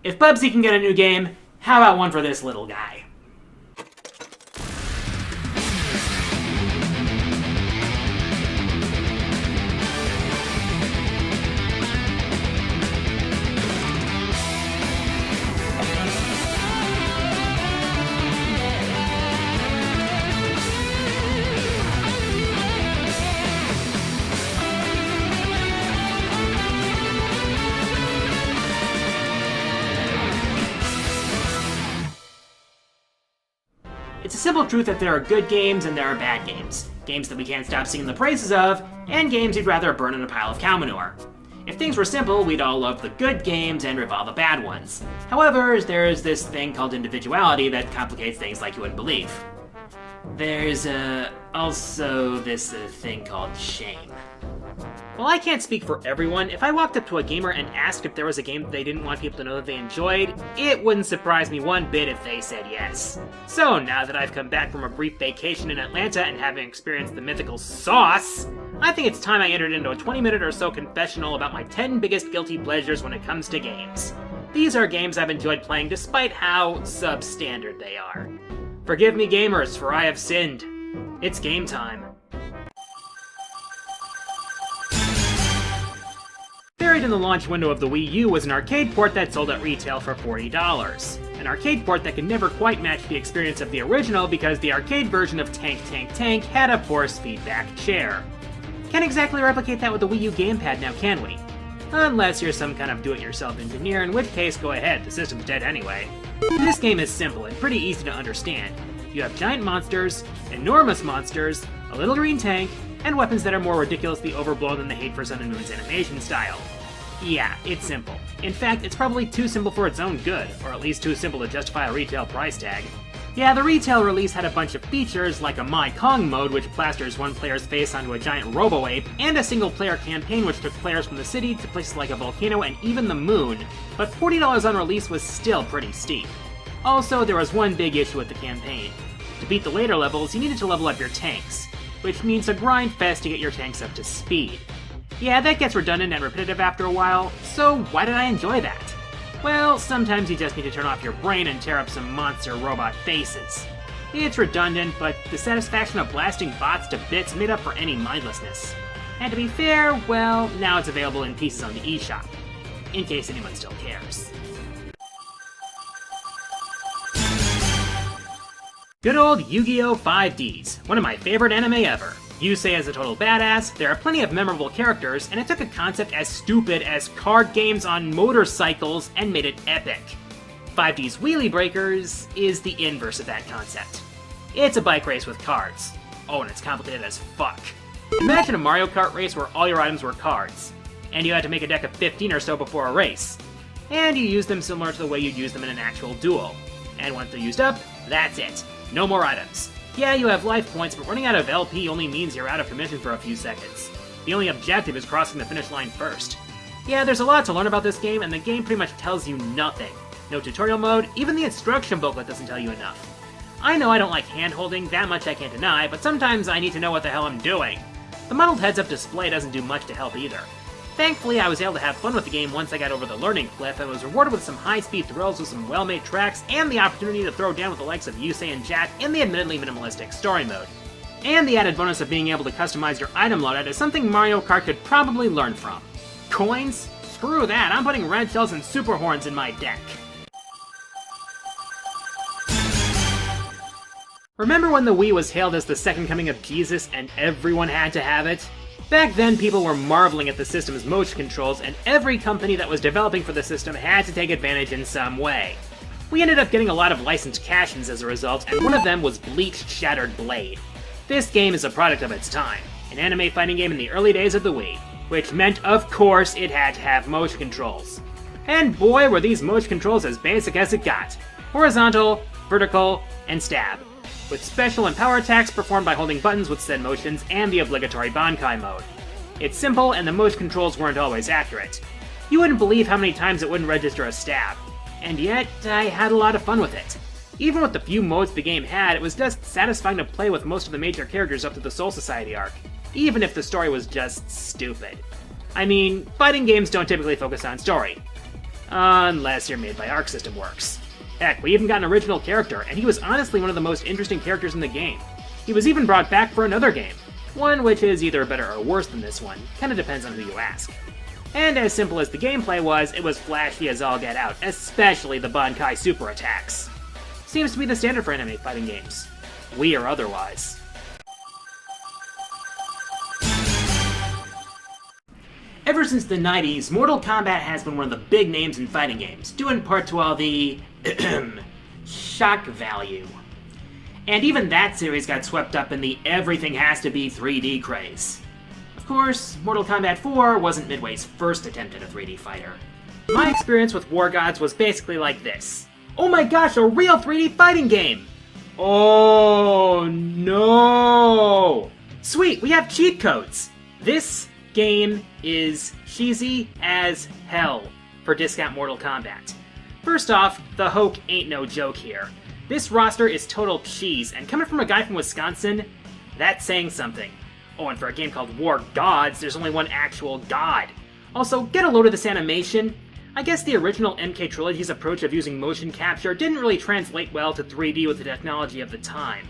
If Bubsy can get a new game, how about one for this little guy? It's a simple truth that there are good games and there are bad games. Games that we can't stop singing the praises of, and games you'd rather burn in a pile of cow manure. If things were simple, we'd all love the good games and revile the bad ones. However, there's this thing called individuality that complicates things like you wouldn't believe. There's also this thing called shame. While I can't speak for everyone, if I walked up to a gamer and asked if there was a game that they didn't want people to know that they enjoyed, it wouldn't surprise me one bit if they said yes. So now that I've come back from a brief vacation in Atlanta and having experienced the mythical sauce, I think it's time I entered into a 20-minute or so confessional about my 10 biggest guilty pleasures when it comes to games. These are games I've enjoyed playing despite how substandard they are. Forgive me, gamers, for I have sinned. It's game time. Buried in the launch window of the Wii U was an arcade port that sold at retail for $40. An arcade port that could never quite match the experience of the original because the arcade version of Tank Tank Tank had a force feedback chair. Can't exactly replicate that with the Wii U gamepad now, can we? Unless you're some kind of do-it-yourself engineer, in which case go ahead, the system's dead anyway. This game is simple and pretty easy to understand. You have giant monsters, enormous monsters, a little green tank, and weapons that are more ridiculously overblown than the Hate for Sun and Moon's animation style. Yeah, it's simple. In fact, it's probably too simple for its own good, or at least too simple to justify a retail price tag. Yeah, the retail release had a bunch of features, like a My Kong mode which plasters one player's face onto a giant robo-ape, and a single-player campaign which took players from the city to places like a volcano and even the moon, but $40 on release was still pretty steep. Also, there was one big issue with the campaign. To beat the later levels, you needed to level up your tanks, which means a grind fest to get your tanks up to speed. Yeah, that gets redundant and repetitive after a while, so why did I enjoy that? Well, sometimes you just need to turn off your brain and tear up some monster robot faces. It's redundant, but the satisfaction of blasting bots to bits made up for any mindlessness. And to be fair, well, now it's available in pieces on the eShop, in case anyone still cares. Good old Yu-Gi-Oh! 5Ds, one of my favorite anime ever. Yusei is a total badass, there are plenty of memorable characters, and it took a concept as stupid as card games on motorcycles and made it epic. 5D's Wheelie Breakers is the inverse of that concept. It's a bike race with cards. Oh, and it's complicated as fuck. Imagine a Mario Kart race where all your items were cards, and you had to make a deck of 15 or so before a race. And you use them similar to the way you'd use them in an actual duel. And once they're used up, that's it. No more items. Yeah, you have life points, but running out of LP only means you're out of commission for a few seconds. The only objective is crossing the finish line first. Yeah, there's a lot to learn about this game, and the game pretty much tells you nothing. No tutorial mode, even the instruction booklet doesn't tell you enough. I know I don't like hand-holding, that much I can't deny, but sometimes I need to know what the hell I'm doing. The modeled heads-up display doesn't do much to help either. Thankfully, I was able to have fun with the game once I got over the learning cliff and was rewarded with some high-speed thrills with some well-made tracks and the opportunity to throw down with the likes of Yusei and Jack in the admittedly minimalistic story mode. And the added bonus of being able to customize your item loadout is something Mario Kart could probably learn from. Coins? Screw that, I'm putting red shells and super horns in my deck. Remember when the Wii was hailed as the second coming of Jesus and everyone had to have it? Back then, people were marveling at the system's motion controls, and every company that was developing for the system had to take advantage in some way. We ended up getting a lot of licensed cash-ins as a result, and one of them was Bleach Shattered Blade. This game is a product of its time, an anime fighting game in the early days of the Wii, which meant, of course, it had to have motion controls. And boy, were these motion controls as basic as it got. Horizontal, vertical, and stab, with special and power attacks performed by holding buttons with said motions and the obligatory Bankai mode. It's simple, and the motion controls weren't always accurate. You wouldn't believe how many times it wouldn't register a stab. And yet, I had a lot of fun with it. Even with the few modes the game had, it was just satisfying to play with most of the major characters up to the Soul Society arc, even if the story was just stupid. I mean, fighting games don't typically focus on story. Unless you're made by Arc System Works. Heck, we even got an original character, and he was honestly one of the most interesting characters in the game. He was even brought back for another game. One which is either better or worse than this one, kinda depends on who you ask. And as simple as the gameplay was, it was flashy as all get out, especially the Bankai super attacks. Seems to be the standard for anime fighting games. We or otherwise. Ever since the 90s, Mortal Kombat has been one of the big names in fighting games, due in part to all the shock value. And even that series got swept up in the everything has to be 3D craze. Of course, Mortal Kombat 4 wasn't Midway's first attempt at a 3D fighter. My experience with War Gods was basically like this. Oh my gosh, a real 3D fighting game! Oh no! Sweet, we have cheat codes! This game is cheesy as hell for discount Mortal Kombat. First off, the Hoke ain't no joke here. This roster is total cheese, and coming from a guy from Wisconsin, that's saying something. Oh, and for a game called War Gods, there's only one actual god. Also, get a load of this animation. I guess the original MK Trilogy's approach of using motion capture didn't really translate well to 3D with the technology of the time.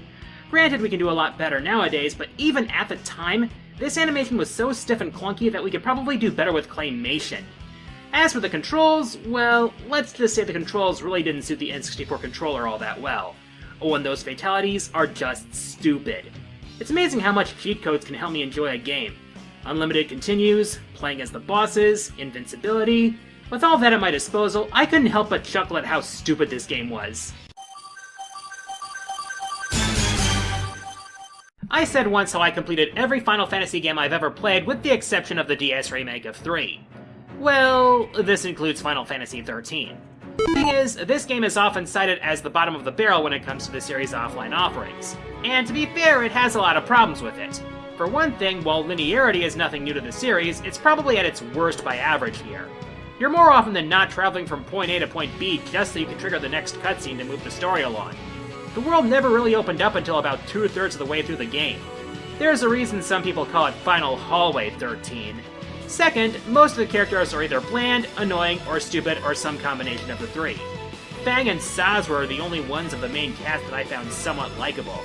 Granted, we can do a lot better nowadays, but even at the time, this animation was so stiff and clunky that we could probably do better with claymation. As for the controls, well, let's just say the controls really didn't suit the N64 controller all that well. Oh, and those fatalities are just stupid. It's amazing how much cheat codes can help me enjoy a game. Unlimited continues, playing as the bosses, invincibility. With all that at my disposal, I couldn't help but chuckle at how stupid this game was. I said once how I completed every Final Fantasy game I've ever played with the exception of the DS remake of 3. Well, this includes Final Fantasy XIII. The thing is, this game is often cited as the bottom of the barrel when it comes to the series' offline offerings. And to be fair, it has a lot of problems with it. For one thing, while linearity is nothing new to the series, it's probably at its worst by average here. You're more often than not traveling from point A to point B just so you can trigger the next cutscene to move the story along. The world never really opened up until about 2/3 of the way through the game. There's a reason some people call it Final Hallway 13. Second, most of the characters are either bland, annoying, or stupid, or some combination of the three. Fang and Saz were the only ones of the main cast that I found somewhat likable.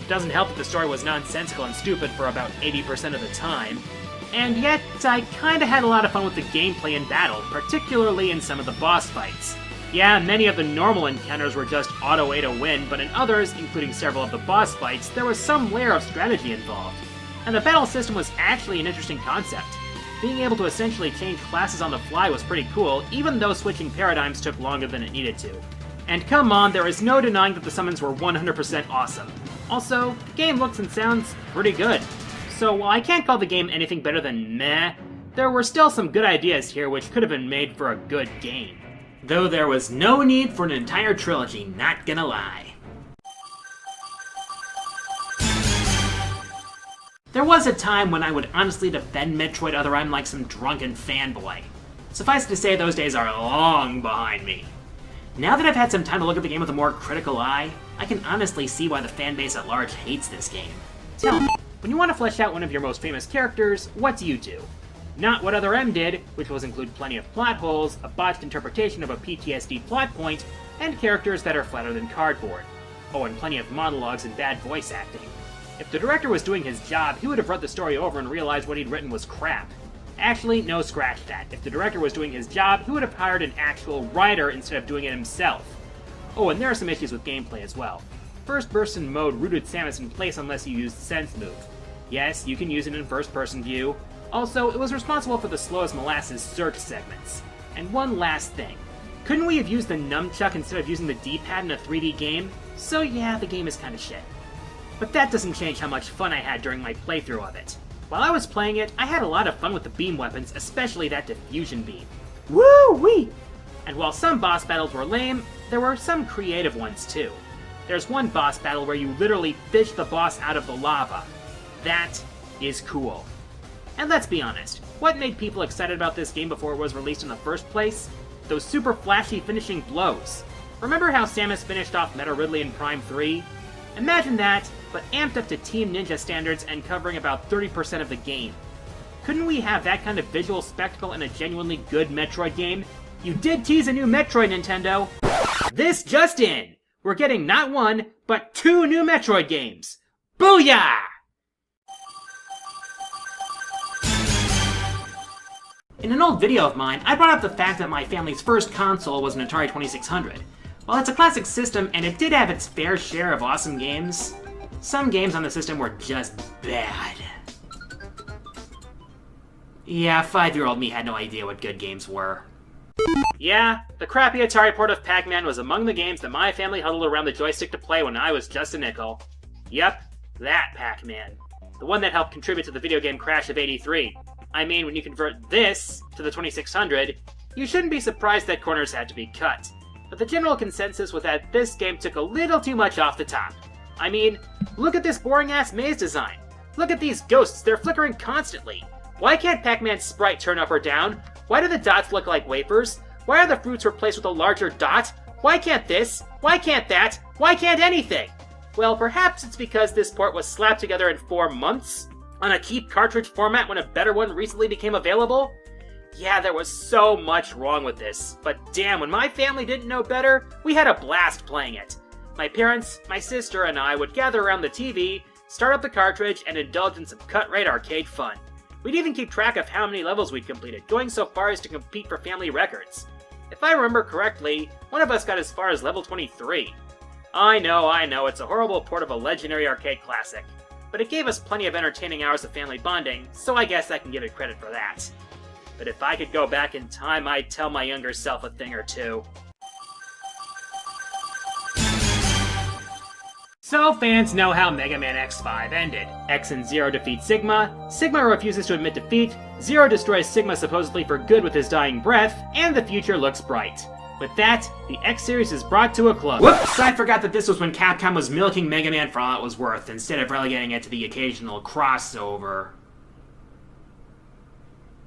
Doesn't help that the story was nonsensical and stupid for about 80% of the time. And yet, I kinda had a lot of fun with the gameplay in battle, particularly in some of the boss fights. Yeah, many of the normal encounters were just auto-A to win, but in others, including several of the boss fights, there was some layer of strategy involved. And the battle system was actually an interesting concept. Being able to essentially change classes on the fly was pretty cool, even though switching paradigms took longer than it needed to. And come on, there is no denying that the summons were 100% awesome. Also, the game looks and sounds pretty good. So while I can't call the game anything better than meh, there were still some good ideas here which could have been made for a good game. Though there was no need for an entire trilogy, not gonna lie. There was a time when I would honestly defend Metroid Other M like some drunken fanboy. Suffice to say, those days are long behind me. Now that I've had some time to look at the game with a more critical eye, I can honestly see why the fanbase at large hates this game. Tell me, when you want to flesh out one of your most famous characters, what do you do? Not what Other M did, which was include plenty of plot holes, a botched interpretation of a PTSD plot point, and characters that are flatter than cardboard. Oh, and plenty of monologues and bad voice acting. If the director was doing his job, he would have read the story over and realized what he'd written was crap. Actually, no, scratch that. If the director was doing his job, he would have hired an actual writer instead of doing it himself. Oh, and there are some issues with gameplay as well. First-person mode rooted Samus in place unless you used Sense Move. Yes, you can use it in first-person view. Also, it was responsible for the slowest molasses search segments. And one last thing. Couldn't we have used the nunchuck instead of using the D-pad in a 3D game? So yeah, the game is kinda shit. But that doesn't change how much fun I had during my playthrough of it. While I was playing it, I had a lot of fun with the beam weapons, especially that diffusion beam. Woo-wee! And while some boss battles were lame, there were some creative ones too. There's one boss battle where you literally fish the boss out of the lava. That is cool. And let's be honest, what made people excited about this game before it was released in the first place? Those super flashy finishing blows. Remember how Samus finished off Meta Ridley in Prime 3? Imagine that, but amped up to Team Ninja standards and covering about 30% of the game. Couldn't we have that kind of visual spectacle in a genuinely good Metroid game? You did tease a new Metroid, Nintendo! This just in! We're getting not one, but 2 new Metroid games! Booyah! In an old video of mine, I brought up the fact that my family's first console was an Atari 2600. While it's a classic system and it did have its fair share of awesome games, some games on the system were just bad. Yeah, 5-year-old me had no idea what good games were. Yeah, the crappy Atari port of Pac-Man was among the games that my family huddled around the joystick to play when I was just a nickel. Yep, that Pac-Man. The one that helped contribute to the video game crash of '83. I mean, when you convert this to the 2600, you shouldn't be surprised that corners had to be cut. But the general consensus was that this game took a little too much off the top. I mean, look at this boring-ass maze design. Look at these ghosts, they're flickering constantly. Why can't Pac-Man's sprite turn up or down? Why do the dots look like wafers? Why are the fruits replaced with a larger dot? Why can't this? Why can't that? Why can't anything? Well, perhaps it's because this port was slapped together in 4 months? On a cheap cartridge format when a better one recently became available? Yeah, there was so much wrong with this, but damn, when my family didn't know better, we had a blast playing it. My parents, my sister, and I would gather around the TV, start up the cartridge, and indulge in some cut-rate arcade fun. We'd even keep track of how many levels we'd completed, going so far as to compete for family records. If I remember correctly, one of us got as far as level 23. I know, it's a horrible port of a legendary arcade classic. But it gave us plenty of entertaining hours of family bonding, so I guess I can give it credit for that. But if I could go back in time, I'd tell my younger self a thing or two. So fans know how Mega Man X5 ended. X and Zero defeat Sigma, Sigma refuses to admit defeat, Zero destroys Sigma supposedly for good with his dying breath, and the future looks bright. With that, the X-Series is brought to a close. Whoops! I forgot that this was when Capcom was milking Mega Man for all it was worth, instead of relegating it to the occasional crossover.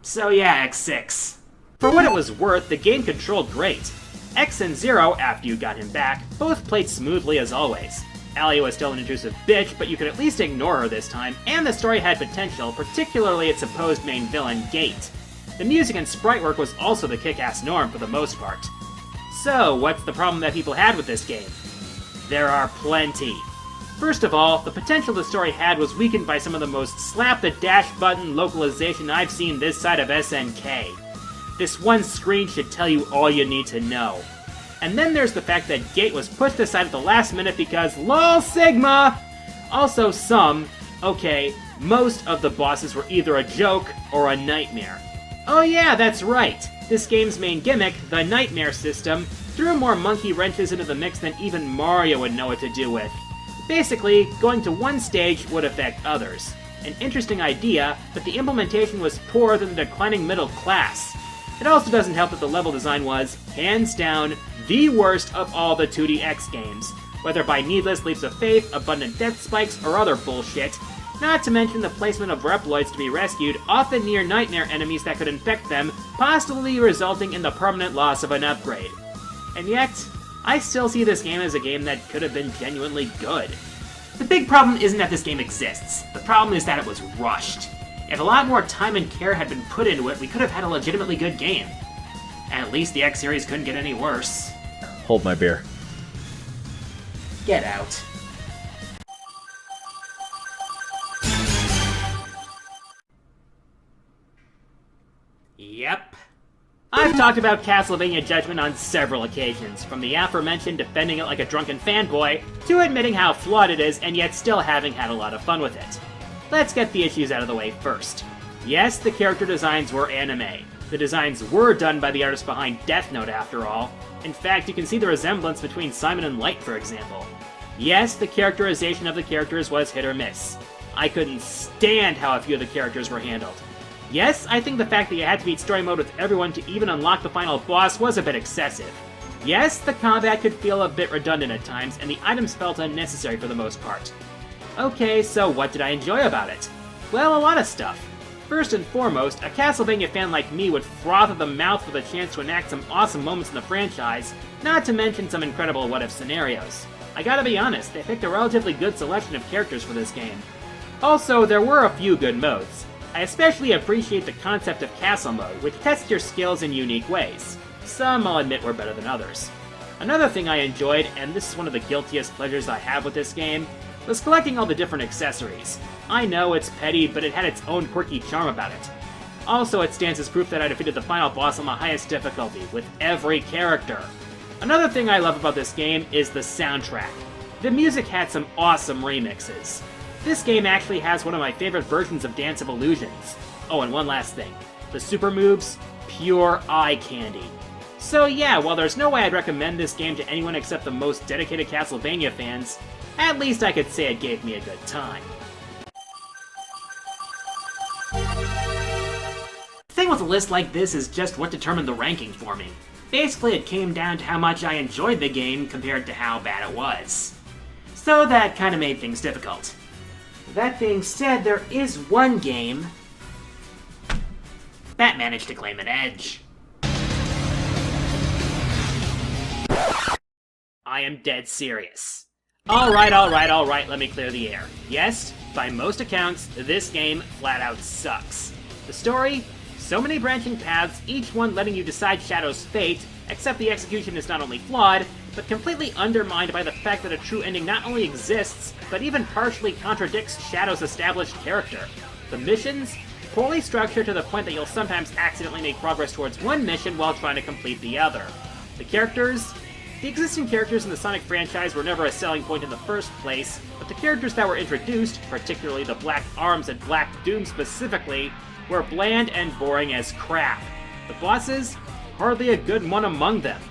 So yeah, X6. For what it was worth, the game controlled great. X and Zero, after you got him back, both played smoothly as always. Allie was still an intrusive bitch, but you could at least ignore her this time, and the story had potential, particularly its supposed main villain, Gate. The music and sprite work was also the kick-ass norm for the most part. So, what's the problem that people had with this game? There are plenty. First of all, the potential the story had was weakened by some of the most slap-the-dash-button localization I've seen this side of SNK. This one screen should tell you all you need to know. And then there's the fact that Gate was pushed aside at the last minute because LOL Sigma! Also most of the bosses were either a joke or a nightmare. Oh yeah, that's right! This game's main gimmick, the Nightmare system, threw more monkey wrenches into the mix than even Mario would know what to do with. Basically, going to one stage would affect others. An interesting idea, but the implementation was poorer than the declining middle class. It also doesn't help that the level design was, hands down, the worst of all the 2D X games, whether by needless leaps of faith, abundant death spikes, or other bullshit. Not to mention the placement of Reploids to be rescued, often near nightmare enemies that could infect them, possibly resulting in the permanent loss of an upgrade. And yet, I still see this game as a game that could have been genuinely good. The big problem isn't that this game exists. The problem is that it was rushed. If a lot more time and care had been put into it, we could have had a legitimately good game. At least the X-Series couldn't get any worse. Hold my beer. Get out. Yep. I've talked about Castlevania Judgment on several occasions, from the aforementioned defending it like a drunken fanboy, to admitting how flawed it is and yet still having had a lot of fun with it. Let's get the issues out of the way first. Yes, the character designs were anime. The designs were done by the artist behind Death Note, after all. In fact, you can see the resemblance between Simon and Light, for example. Yes, the characterization of the characters was hit or miss. I couldn't stand how a few of the characters were handled. Yes, I think the fact that you had to beat story mode with everyone to even unlock the final boss was a bit excessive. Yes, the combat could feel a bit redundant at times, and the items felt unnecessary for the most part. Okay, so what did I enjoy about it? Well, a lot of stuff. First and foremost, a Castlevania fan like me would froth at the mouth for the chance to enact some awesome moments in the franchise, not to mention some incredible what-if scenarios. I gotta be honest, they picked a relatively good selection of characters for this game. Also, there were a few good modes. I especially appreciate the concept of Castle Mode, which tests your skills in unique ways. Some, I'll admit, were better than others. Another thing I enjoyed, and this is one of the guiltiest pleasures I have with this game, was collecting all the different accessories. I know it's petty, but it had its own quirky charm about it. Also, it stands as proof that I defeated the final boss on the highest difficulty, with every character. Another thing I love about this game is the soundtrack. The music had some awesome remixes. This game actually has one of my favorite versions of Dance of Illusions. Oh, and one last thing. The super moves, pure eye candy. So yeah, while there's no way I'd recommend this game to anyone except the most dedicated Castlevania fans, at least I could say it gave me a good time. The thing with a list like this is just what determined the ranking for me. Basically, it came down to how much I enjoyed the game compared to how bad it was. So that kind of made things difficult. That being said, there is one game that managed to claim an edge. I am dead serious. Alright, let me clear the air. Yes, by most accounts, this game flat out sucks. The story? So many branching paths, each one letting you decide Shadow's fate, except the execution is not only flawed, but completely undermined by the fact that a true ending not only exists, but even partially contradicts Shadow's established character. The missions? Poorly structured to the point that you'll sometimes accidentally make progress towards one mission while trying to complete the other. The characters? The existing characters in the Sonic franchise were never a selling point in the first place, but the characters that were introduced, particularly the Black Arms and Black Doom specifically, were bland and boring as crap. The bosses? Hardly a good one among them.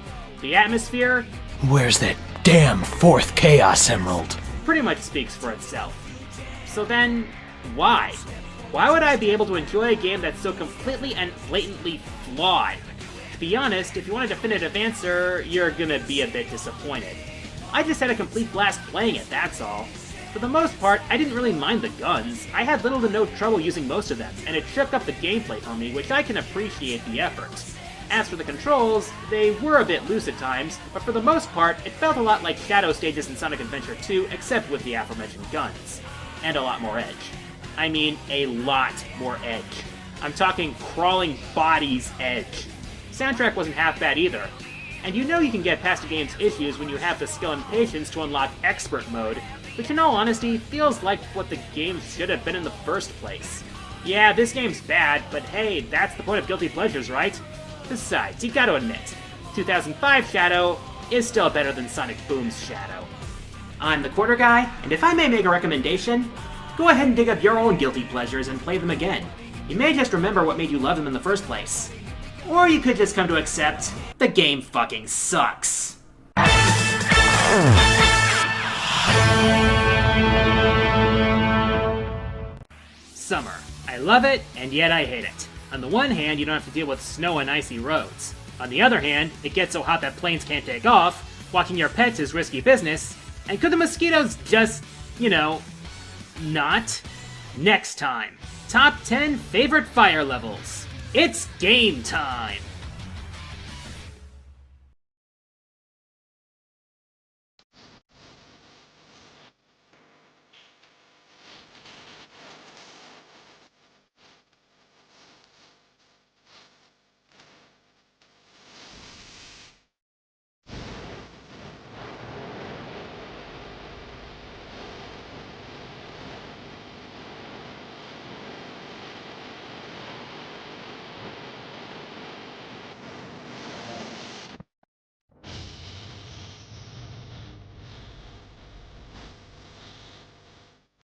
The atmosphere? Where's that damn fourth Chaos Emerald? Pretty much speaks for itself. So then, why? Why would I be able to enjoy a game that's so completely and blatantly flawed? To be honest, if you want a definitive answer, you're gonna be a bit disappointed. I just had a complete blast playing it, that's all. For the most part, I didn't really mind the guns. I had little to no trouble using most of them, and it shook up the gameplay for me, which I can appreciate the effort. As for the controls, they were a bit loose at times, but for the most part, it felt a lot like Shadow stages in Sonic Adventure 2, except with the aforementioned guns. And a lot more edge. I mean, a lot more edge. I'm talking crawling bodies edge. Soundtrack wasn't half bad either. And you know you can get past a game's issues when you have the skill and patience to unlock Expert Mode, which in all honesty feels like what the game should have been in the first place. Yeah, this game's bad, but hey, that's the point of guilty pleasures, right? Besides, you gotta admit, 2005 Shadow is still better than Sonic Boom's Shadow. I'm the Quarter Guy, and if I may make a recommendation, go ahead and dig up your own guilty pleasures and play them again. You may just remember what made you love them in the first place. Or you could just come to accept the game fucking sucks. Summer. I love it, and yet I hate it. On the one hand, you don't have to deal with snow and icy roads. On the other hand, it gets so hot that planes can't take off, walking your pets is risky business, and could the mosquitoes just, not? Next time, top 10 favorite fire levels. It's game time!